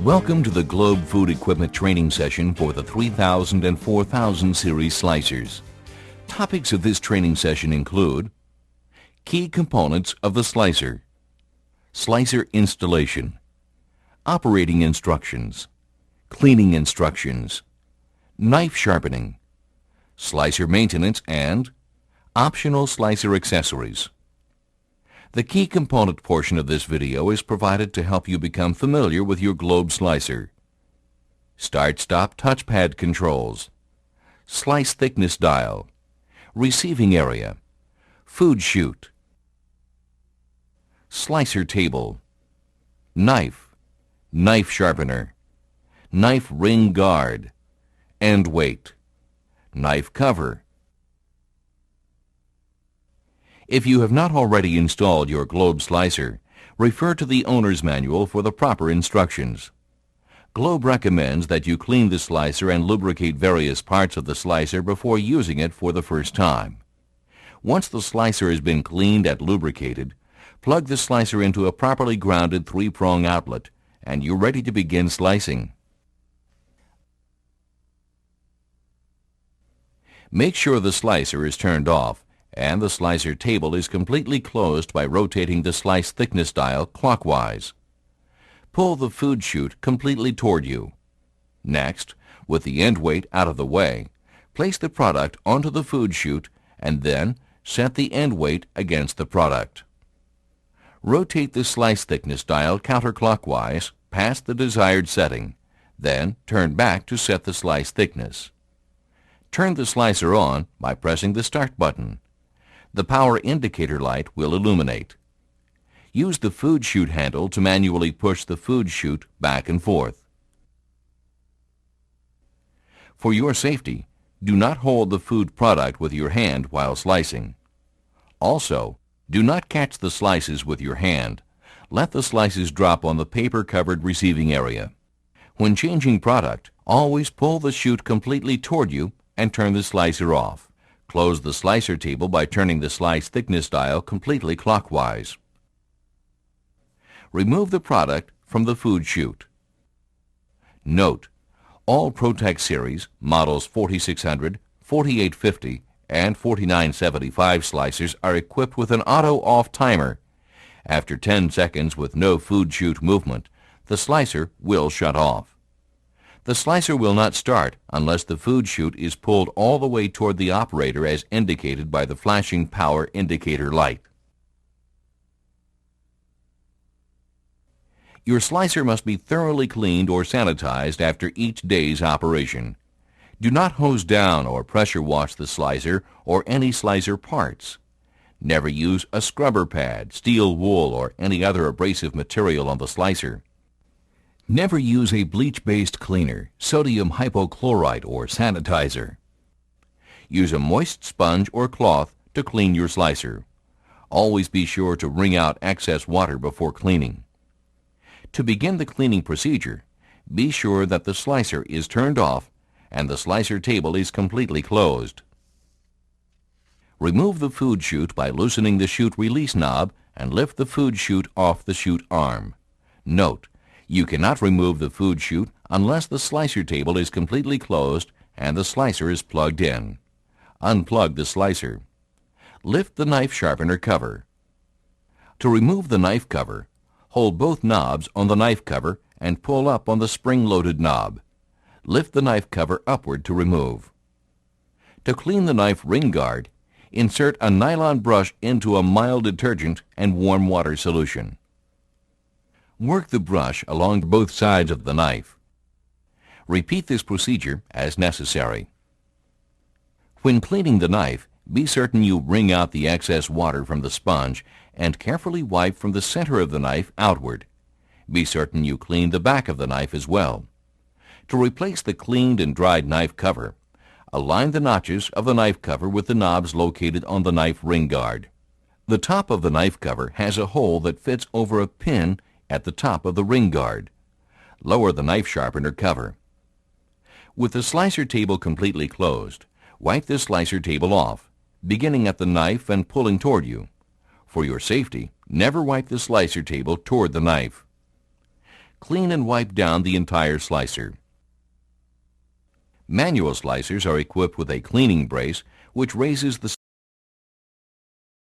Welcome to the Globe Food Equipment training session for the 3000 and 4000 series slicers. Topics of this training session include key components of the slicer, slicer installation, operating instructions, cleaning instructions, knife sharpening, slicer maintenance, and optional slicer accessories. The key component portion of this video is provided to help you become familiar with your Globe slicer. Start-stop touchpad controls, slice thickness dial, receiving area, food chute, slicer table, knife, knife sharpener, knife ring guard, end weight, knife cover. If you have not already installed your Globe slicer, refer to the owner's manual for the proper instructions. Globe recommends that you clean the slicer and lubricate various parts of the slicer before using it for the first time. Once the slicer has been cleaned and lubricated, plug the slicer into a properly grounded 3-prong outlet, and you're ready to begin slicing. Make sure the slicer is turned off and the slicer table is completely closed by rotating the slice thickness dial clockwise. Pull the food chute completely toward you. Next, with the end weight out of the way, place the product onto the food chute and then set the end weight against the product. Rotate the slice thickness dial counterclockwise past the desired setting, then turn back to set the slice thickness. Turn the slicer on by pressing the start button. The power indicator light will illuminate. Use the food chute handle to manually push the food chute back and forth. For your safety, do not hold the food product with your hand while slicing. Also, do not catch the slices with your hand. Let the slices drop on the paper-covered receiving area. When changing product, always pull the chute completely toward you and turn the slicer off. Close the slicer table by turning the slice thickness dial completely clockwise. Remove the product from the food chute. Note: all ProTech series, models 4600, 4850, and 4975 slicers are equipped with an auto-off timer. After 10 seconds with no food chute movement, the slicer will shut off. The slicer will not start unless the food chute is pulled all the way toward the operator as indicated by the flashing power indicator light. Your slicer must be thoroughly cleaned or sanitized after each day's operation. Do not hose down or pressure wash the slicer or any slicer parts. Never use a scrubber pad, steel wool, or any other abrasive material on the slicer. Never use a bleach-based cleaner, sodium hypochlorite, or sanitizer. Use a moist sponge or cloth to clean your slicer. Always be sure to wring out excess water before cleaning. To begin the cleaning procedure, be sure that the slicer is turned off and the slicer table is completely closed. Remove the food chute by loosening the chute release knob and lift the food chute off the chute arm. Note: you cannot remove the food chute unless the slicer table is completely closed and the slicer is plugged in. Unplug the slicer. Lift the knife sharpener cover. To remove the knife cover, hold both knobs on the knife cover and pull up on the spring-loaded knob. Lift the knife cover upward to remove. To clean the knife ring guard, insert a nylon brush into a mild detergent and warm water solution. Work the brush along both sides of the knife. Repeat this procedure as necessary. When cleaning the knife, be certain you wring out the excess water from the sponge and carefully wipe from the center of the knife outward. Be certain you clean the back of the knife as well. To replace the cleaned and dried knife cover, align the notches of the knife cover with the knobs located on the knife ring guard. The top of the knife cover has a hole that fits over a pin at the top of the ring guard. Lower the knife sharpener cover. With the slicer table completely closed, wipe the slicer table off, beginning at the knife and pulling toward you. For your safety, never wipe the slicer table toward the knife. clean and wipe down the entire slicer. Manual slicers are equipped with a cleaning brace which raises the